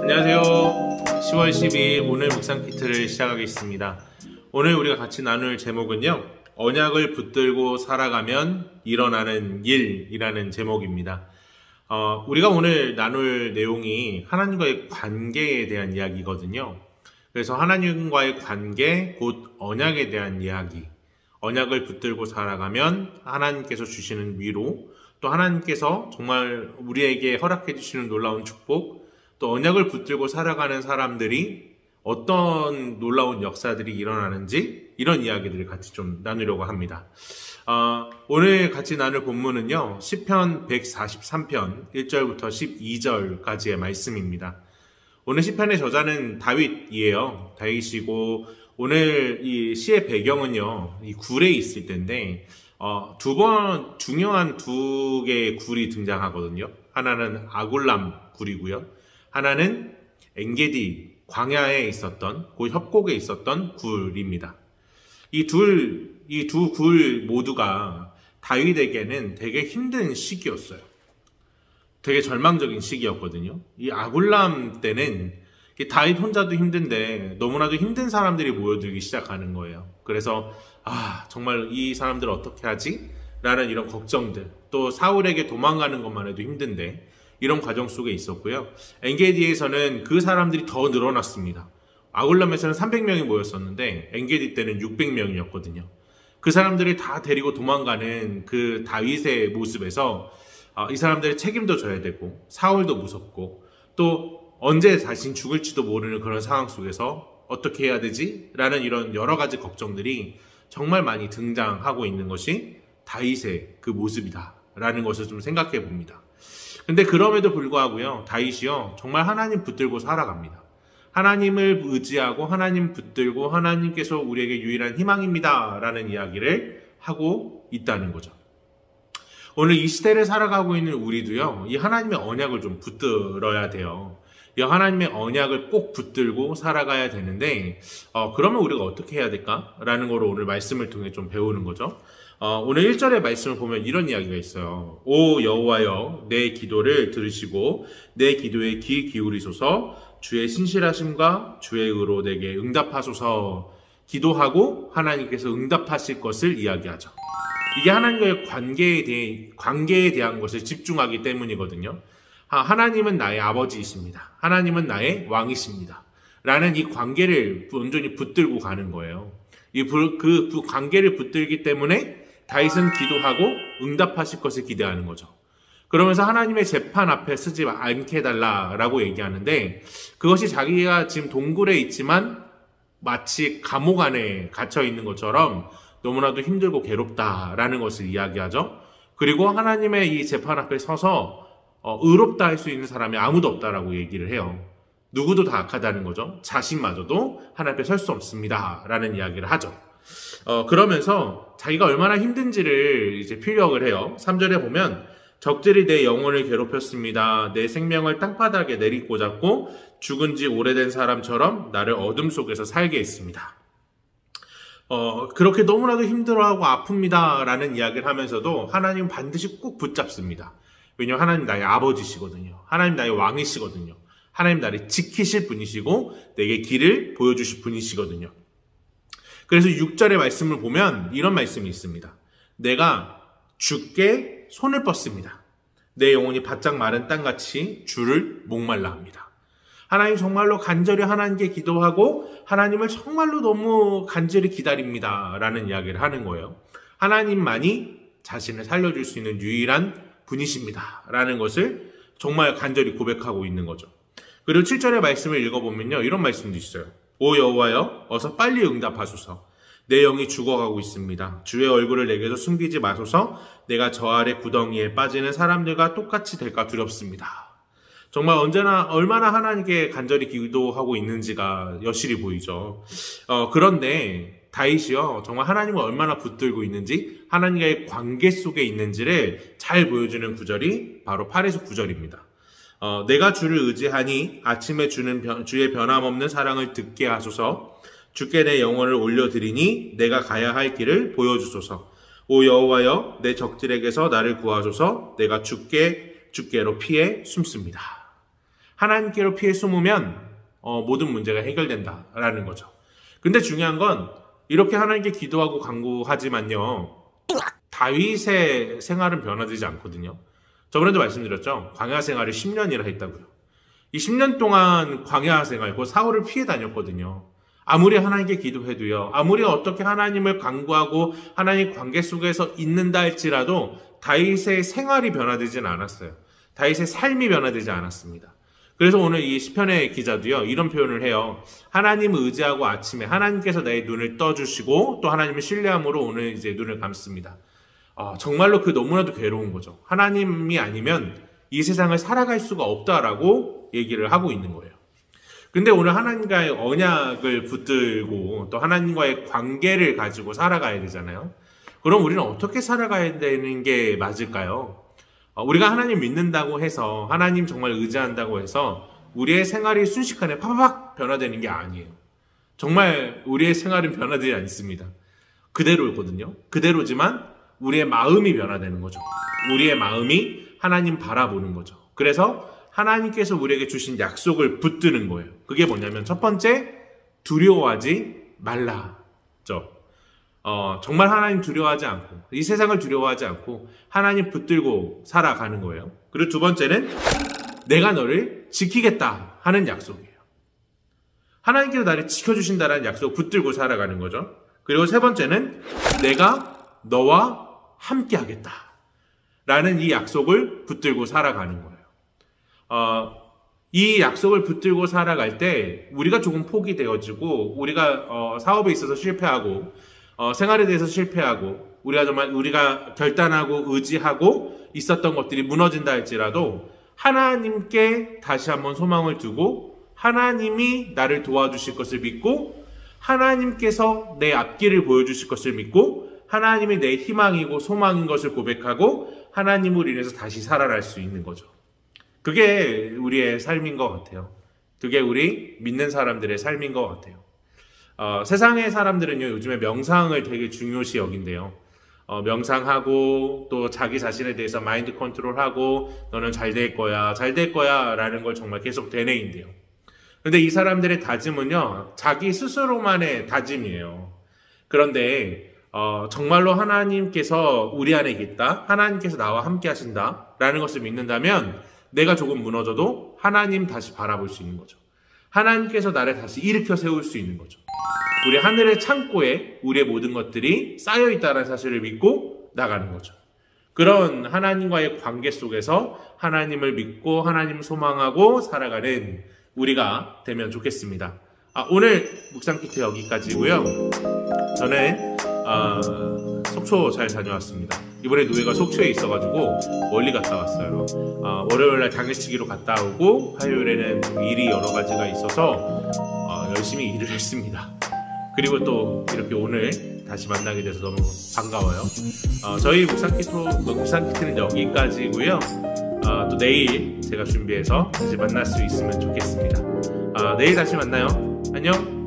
안녕하세요. 10월 12일 오늘 묵상 키트를 시작하겠습니다. 오늘 우리가 같이 나눌 제목은요, 언약을 붙들고 살아가면 일어나는 일이라는 제목입니다. 우리가 오늘 나눌 내용이 하나님과의 관계에 대한 이야기거든요. 그래서 하나님과의 관계, 곧 언약에 대한 이야기, 언약을 붙들고 살아가면 하나님께서 주시는 위로, 또 하나님께서 정말 우리에게 허락해 주시는 놀라운 축복, 또 언약을 붙들고 살아가는 사람들이 어떤 놀라운 역사들이 일어나는지, 이런 이야기들을 같이 좀 나누려고 합니다. 오늘 같이 나눌 본문은요, 시편 143편 1절부터 12절까지의 말씀입니다. 오늘 시편의 저자는 다윗이에요. 다윗이고, 오늘 이 시의 배경은요, 이 굴에 있을 때인데, 중요한 두 개의 굴이 등장하거든요. 하나는 아굴람 굴이고요. 하나는 엔게디, 광야에 있었던, 그 협곡에 있었던 굴입니다. 이 두 굴 모두가 다윗에게는 되게 힘든 시기였어요. 되게 절망적인 시기였거든요. 이 아굴람 때는 다윗 혼자도 힘든데 너무나도 힘든 사람들이 모여들기 시작하는 거예요. 그래서 정말 이 사람들 어떻게 하지? 라는 이런 걱정들, 또 사울에게 도망가는 것만 해도 힘든데 이런 과정 속에 있었고요. 엔게디에서는 그 사람들이 더 늘어났습니다. 아굴람에서는 300명이 모였었는데 엔게디 때는 600명이었거든요. 그 사람들을 다 데리고 도망가는 그 다윗의 모습에서 이 사람들의 책임도 져야 되고, 사울도 무섭고, 또 언제 자신 죽을지도 모르는 그런 상황 속에서 어떻게 해야 되지? 라는 이런 여러 가지 걱정들이 정말 많이 등장하고 있는 것이 다윗의 그 모습이다 라는 것을 좀 생각해 봅니다. 근데 그럼에도 불구하고요, 다윗이요, 정말 하나님 붙들고 살아갑니다. 하나님을 의지하고 하나님 붙들고 하나님께서 우리에게 유일한 희망입니다 라는 이야기를 하고 있다는 거죠. 오늘 이 시대를 살아가고 있는 우리도요, 이 하나님의 언약을 좀 붙들어야 돼요. 이 하나님의 언약을 꼭 붙들고 살아가야 되는데, 그러면 우리가 어떻게 해야 될까? 라는 거로 오늘 말씀을 통해 좀 배우는 거죠. 오늘 1절의 말씀을 보면 이런 이야기가 있어요. 오 여호와여, 내 기도를 들으시고 내 기도에 귀 기울이소서. 주의 신실하심과 주의 의로 내게 응답하소서. 기도하고 하나님께서 응답하실 것을 이야기하죠. 이게 하나님과의 관계에 대한 것을 집중하기 때문이거든요. 하나님은 나의 아버지이십니다. 하나님은 나의 왕이십니다. 라는 이 관계를 온전히 붙들고 가는 거예요. 그 관계를 붙들기 때문에 다윗은 기도하고 응답하실 것을 기대하는 거죠. 그러면서 하나님의 재판 앞에 서지 않게 해달라라고 얘기하는데, 그것이 자기가 지금 동굴에 있지만 마치 감옥 안에 갇혀 있는 것처럼 너무나도 힘들고 괴롭다라는 것을 이야기하죠. 그리고 하나님의 이 재판 앞에 서서 의롭다 할 수 있는 사람이 아무도 없다라고 얘기를 해요. 누구도 다 악하다는 거죠. 자신마저도 하나님 앞에 설 수 없습니다 라는 이야기를 하죠. 그러면서 자기가 얼마나 힘든지를 이제 필력을 해요. 3절에 보면 적들이 내 영혼을 괴롭혔습니다. 내 생명을 땅바닥에 내리꽂았고 죽은 지 오래된 사람처럼 나를 어둠 속에서 살게 했습니다. 그렇게 너무나도 힘들어하고 아픕니다 라는 이야기를 하면서도 하나님은 반드시 꼭 붙잡습니다. 왜냐하면 하나님 나의 아버지시거든요. 하나님 나의 왕이시거든요. 하나님 나를 지키실 분이시고 내게 길을 보여주실 분이시거든요. 그래서 6절의 말씀을 보면 이런 말씀이 있습니다. 내가 주께 손을 뻗습니다. 내 영혼이 바짝 마른 땅같이 주를 목말라 합니다. 하나님 정말로 간절히 하나님께 기도하고 하나님을 정말로 너무 간절히 기다립니다 라는 이야기를 하는 거예요. 하나님만이 자신을 살려줄 수 있는 유일한 분이십니다 라는 것을 정말 간절히 고백하고 있는 거죠. 그리고 7절의 말씀을 읽어보면요, 이런 말씀도 있어요. 오 여호와여, 어서 빨리 응답하소서. 내 영이 죽어가고 있습니다. 주의 얼굴을 내게서 숨기지 마소서. 내가 저 아래 구덩이에 빠지는 사람들과 똑같이 될까 두렵습니다. 정말 언제나 얼마나 하나님께 간절히 기도하고 있는지가 여실히 보이죠. 그런데 다윗이요, 정말 하나님을 얼마나 붙들고 있는지, 하나님과의 관계 속에 있는지를 잘 보여주는 구절이 바로 8에서 9절입니다. 내가 주를 의지하니 아침에 주의 변함없는 사랑을 듣게 하소서. 주께 내 영혼을 올려드리니 내가 가야 할 길을 보여주소서. 오 여호와여 내 적들에게서 나를 구하소서. 내가 주께로 피해 숨습니다. 하나님께로 피해 숨으면 모든 문제가 해결된다라는 거죠. 근데 중요한 건 이렇게 하나님께 기도하고 간구하지만요, 다윗의 생활은 변화되지 않거든요. 저번에도 말씀드렸죠. 광야 생활을 10년이나 했다고요. 이 10년 동안 광야 생활, 그 사울을 피해 다녔거든요. 아무리 하나님께 기도해도요, 아무리 어떻게 하나님을 간구하고 하나님 관계 속에서 있는다 할지라도 다윗의 생활이 변화되진 않았어요. 다윗의 삶이 변화되지 않았습니다. 그래서 오늘 이 시편의 기자도요, 이런 표현을 해요. 하나님을 의지하고 아침에 하나님께서 내 눈을 떠주시고 또 하나님을 신뢰함으로 오늘 이제 눈을 감습니다. 정말로 그 너무나도 괴로운 거죠. 하나님이 아니면 이 세상을 살아갈 수가 없다라고 얘기를 하고 있는 거예요. 근데 오늘 하나님과의 언약을 붙들고 또 하나님과의 관계를 가지고 살아가야 되잖아요. 그럼 우리는 어떻게 살아가야 되는 게 맞을까요? 우리가 하나님 믿는다고 해서, 하나님 정말 의지한다고 해서 우리의 생활이 순식간에 팍팍 변화되는 게 아니에요. 정말 우리의 생활은 변화되지 않습니다. 그대로거든요. 그대로지만 우리의 마음이 변화되는 거죠. 우리의 마음이 하나님 바라보는 거죠. 그래서 하나님께서 우리에게 주신 약속을 붙드는 거예요. 그게 뭐냐면 첫 번째, 두려워하지 말라죠. 정말 하나님 두려워하지 않고, 이 세상을 두려워하지 않고 하나님 붙들고 살아가는 거예요. 그리고 두 번째는 내가 너를 지키겠다 하는 약속이에요. 하나님께서 나를 지켜주신다는 약속 붙들고 살아가는 거죠. 그리고 세 번째는 내가 너와 함께 하겠다 라는 이 약속을 붙들고 살아가는 거예요. 이 약속을 붙들고 살아갈 때 우리가 조금 포기되어지고, 우리가 사업에 있어서 실패하고 생활에 대해서 실패하고, 우리가 결단하고 의지하고 있었던 것들이 무너진다 할지라도 하나님께 다시 한번 소망을 두고 하나님이 나를 도와주실 것을 믿고, 하나님께서 내 앞길을 보여주실 것을 믿고, 하나님이 내 희망이고 소망인 것을 고백하고 하나님을 인해서 다시 살아날 수 있는 거죠. 그게 우리의 삶인 것 같아요. 그게 우리 믿는 사람들의 삶인 것 같아요. 세상의 사람들은요, 요즘에 명상을 되게 중요시 여긴대요. 명상하고 또 자기 자신에 대해서 마인드 컨트롤하고 너는 잘 될 거야, 잘 될 거야 라는 걸 정말 계속 되뇌인대요. 근데 이 사람들의 다짐은요, 자기 스스로만의 다짐이에요. 그런데 정말로 하나님께서 우리 안에 있다, 하나님께서 나와 함께 하신다 라는 것을 믿는다면 내가 조금 무너져도 하나님 다시 바라볼 수 있는 거죠. 하나님께서 나를 다시 일으켜 세울 수 있는 거죠. 우리 하늘의 창고에 우리의 모든 것들이 쌓여있다는 사실을 믿고 나가는 거죠. 그런 하나님과의 관계 속에서 하나님을 믿고 하나님 소망하고 살아가는 우리가 되면 좋겠습니다. 오늘 묵상 키트 여기까지고요. 저는 속초 잘 다녀왔습니다. 이번에 노예가 속초에 있어가지고 멀리 갔다 왔어요. 월요일날 당일치기로 갔다 오고 화요일에는 일이 여러 가지가 있어서 열심히 일을 했습니다. 그리고 또 이렇게 오늘 다시 만나게 돼서 너무 반가워요. 저희 묵상 키트는 여기까지고요. 또 내일 제가 준비해서 다시 만날 수 있으면 좋겠습니다. 내일 다시 만나요. 안녕.